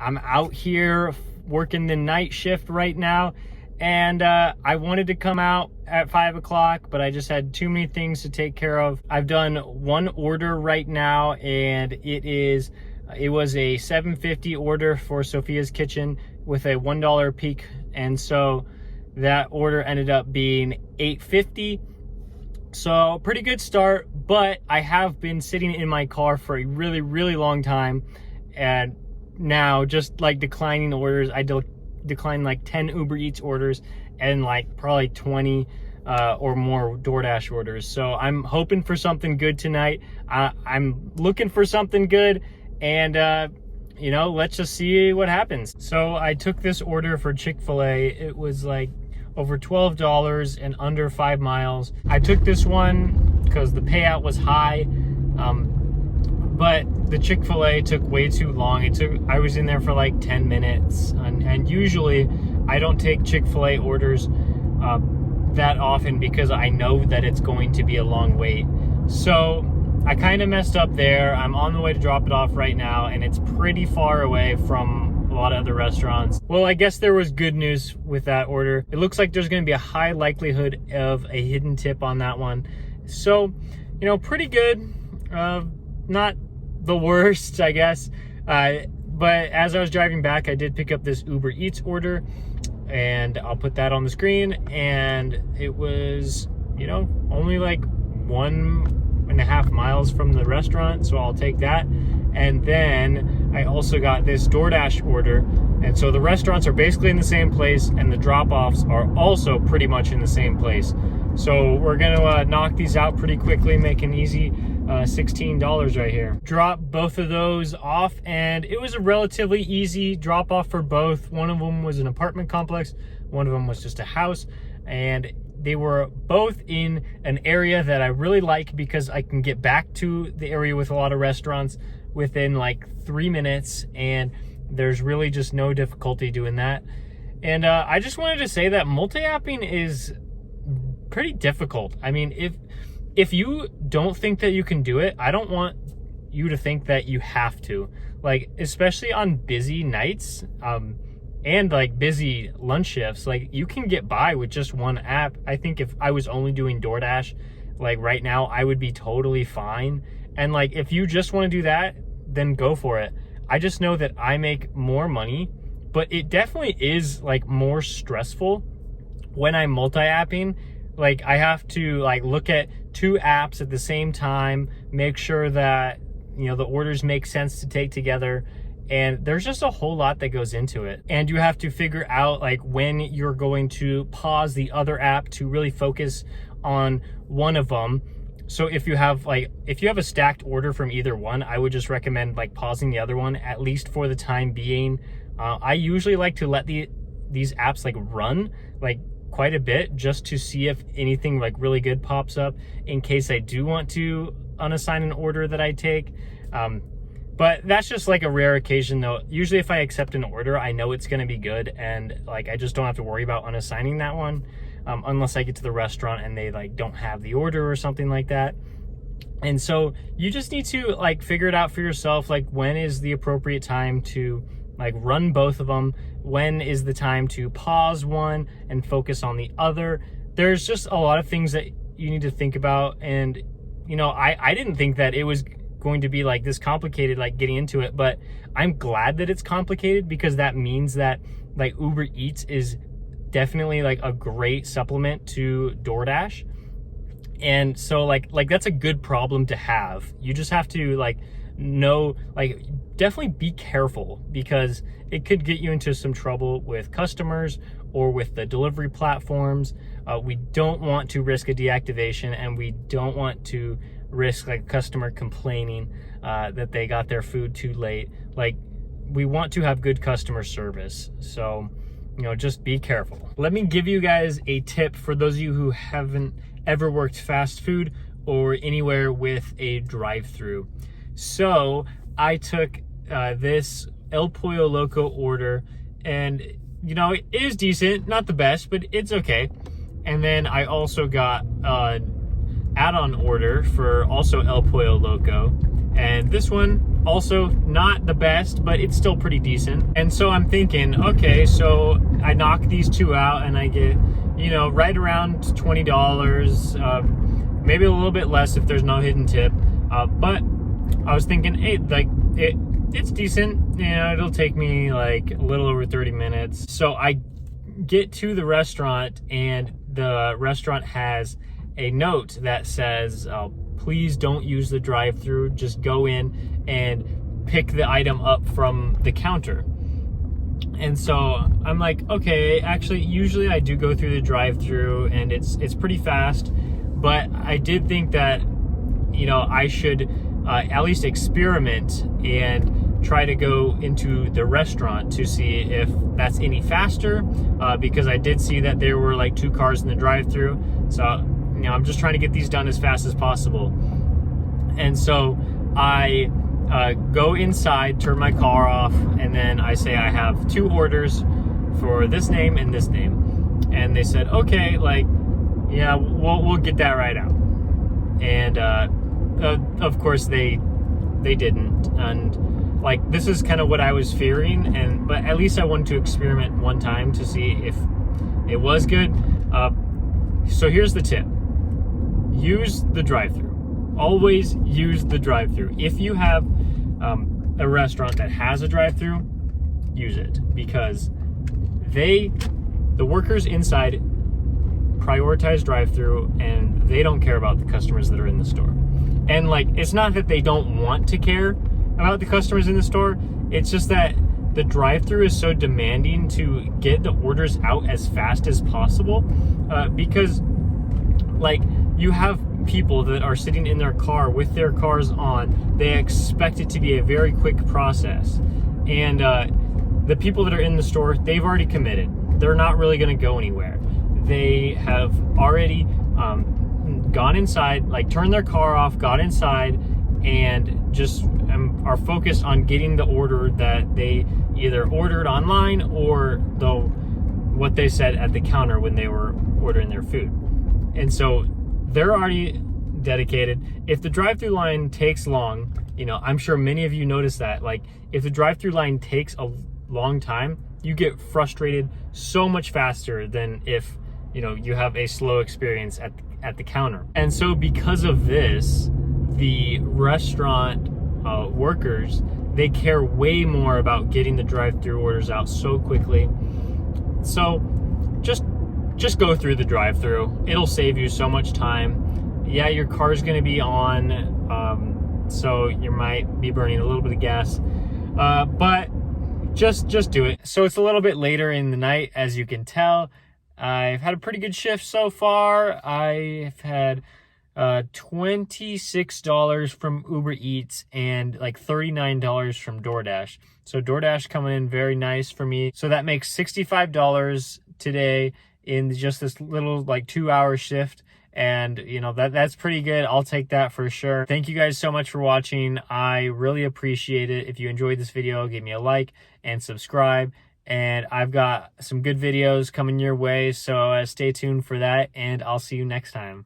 I'm out here working the night shift right now, and I wanted to come out at 5 o'clock, but I just had too many things to take care of. I've done one order right now, and it was a $7.50 order for Sophia's Kitchen with a $1 peak, and so that order ended up being $8.50. So pretty good start, but I have been sitting in my car for a really, really long time, and now just like declining orders. I declined like 10 Uber Eats orders and like probably 20 or more Doordash orders. So I'm hoping for something good tonight. I'm looking for something good, and you know, let's just see what happens. So I took this order for Chick-fil-A. It was like over $12 and under 5 miles. I took this one because the payout was high, but the Chick-fil-A took way too long. I was in there for like 10 minutes, and usually I don't take Chick-fil-A orders that often because I know that it's going to be a long wait. So I kind of messed up there. I'm on the way to drop it off right now, and it's pretty far away from a lot of other restaurants. Well, I guess there was good news with that order. It looks like there's going to be a high likelihood of a hidden tip on that one. So, you know, pretty good. Not the worst, I guess. But as I was driving back, I did pick up this Uber Eats order, and I'll put that on the screen. And it was, you know, only like 1.5 miles from the restaurant, so I'll take that. And then I also got this Doordash order, and so the restaurants are basically in the same place, and the drop-offs are also pretty much in the same place. So we're gonna knock these out pretty quickly, make an easy $16 right here. Drop both of those off, and it was a relatively easy drop off for both. One of them was an apartment complex, one of them was just a house, and they were both in an area that I really like because I can get back to the area with a lot of restaurants within like 3 minutes, and there's really just no difficulty doing that. And I just wanted to say that multi-apping is pretty difficult. I mean, if you don't think that you can do it, I don't want you to think that you have to. Like, especially on busy nights, and like busy lunch shifts, like you can get by with just one app. I think if I was only doing DoorDash, like right now, I would be totally fine. And like, if you just want to do that, then go for it. I just know that I make more money, but it definitely is like more stressful when I'm multi-apping. Like, I have to like look at 2 apps at the same time, make sure that, you know, the orders make sense to take together. And there's just a whole lot that goes into it. And you have to figure out like when you're going to pause the other app to really focus on one of them. So if you have a stacked order from either one, I would just recommend like pausing the other one, at least for the time being. I usually like to let these apps like run like quite a bit, just to see if anything like really good pops up in case I do want to unassign an order that I take. But that's just like a rare occasion though. Usually if I accept an order, I know it's gonna be good, and like I just don't have to worry about unassigning that one, unless I get to the restaurant and they like don't have the order or something like that. And so you just need to like figure it out for yourself, like when is the appropriate time to like run both of them, when is the time to pause one and focus on the other. There's just a lot of things that you need to think about. And you know, I didn't think that it was going to be like this complicated, like getting into it, but I'm glad that it's complicated, because that means that like Uber Eats is definitely like a great supplement to DoorDash. And so like that's a good problem to have. You just have to like know, like definitely be careful, because it could get you into some trouble with customers or with the delivery platforms. We don't want to risk a deactivation, and we don't want to risk like a customer complaining that they got their food too late. Like, we want to have good customer service. So, you know, just be careful. Let me give you guys a tip for those of you who haven't ever worked fast food or anywhere with a drive-through. So I took this El Pollo Loco order, and you know, it is decent, not the best, but it's okay. And then I also got an add-on order for also El Pollo Loco, and this one Also not the best, but it's still pretty decent. And so I'm thinking, okay, so I knock these two out and I get, you know, right around $20, maybe a little bit less if there's no hidden tip. But I was thinking, hey, like it's decent. You know, it'll take me like a little over 30 minutes. So I get to the restaurant, and the restaurant has a note that says, please don't use the drive-thru. Just go in and pick the item up from the counter. And so I'm like, okay, actually, usually I do go through the drive-thru and it's pretty fast, but I did think that, you know, I should at least experiment and try to go into the restaurant to see if that's any faster, because I did see that there were like 2 cars in the drive-thru. So, you know, I'm just trying to get these done as fast as possible. And so I go inside, turn my car off, and then I say I have 2 orders for this name and this name. And they said, okay, like, yeah, we'll get that right out. And of course they didn't. And like, this is kind of what I was fearing, but at least I wanted to experiment one time to see if it was good. So here's the tip. Use the drive-thru. Always use the drive-thru. If you have a restaurant that has a drive-thru, use it, because the workers inside prioritize drive-thru, and they don't care about the customers that are in the store. And like, it's not that they don't want to care about the customers in the store, it's just that the drive-thru is so demanding to get the orders out as fast as possible, because like, you have people that are sitting in their car with their cars on. They expect it to be a very quick process, and the people that are in the store, they've already committed. They're not really going to go anywhere. They have already gone inside, like turned their car off, got inside, and just are focused on getting the order that they either ordered online or what they said at the counter when they were ordering their food. And so they're already dedicated. If the drive-thru line takes long, you know, I'm sure many of you notice that, like, if the drive-thru line takes a long time, you get frustrated so much faster than if, you know, you have a slow experience at the counter. And so because of this, the restaurant workers, they care way more about getting the drive-thru orders out so quickly. So just go through the drive-thru. It'll save you so much time. Yeah, your car's gonna be on, so you might be burning a little bit of gas, but just do it. So it's a little bit later in the night, as you can tell. I've had a pretty good shift so far. I've had $26 from Uber Eats and like $39 from Doordash. So Doordash coming in very nice for me. So that makes $65 today in just this little like 2-hour shift. And you know, that's pretty good. I'll take that for sure. Thank you guys so much for watching. I really appreciate it. If you enjoyed this video, give me a like and subscribe. And I've got some good videos coming your way, so stay tuned for that, and I'll see you next time.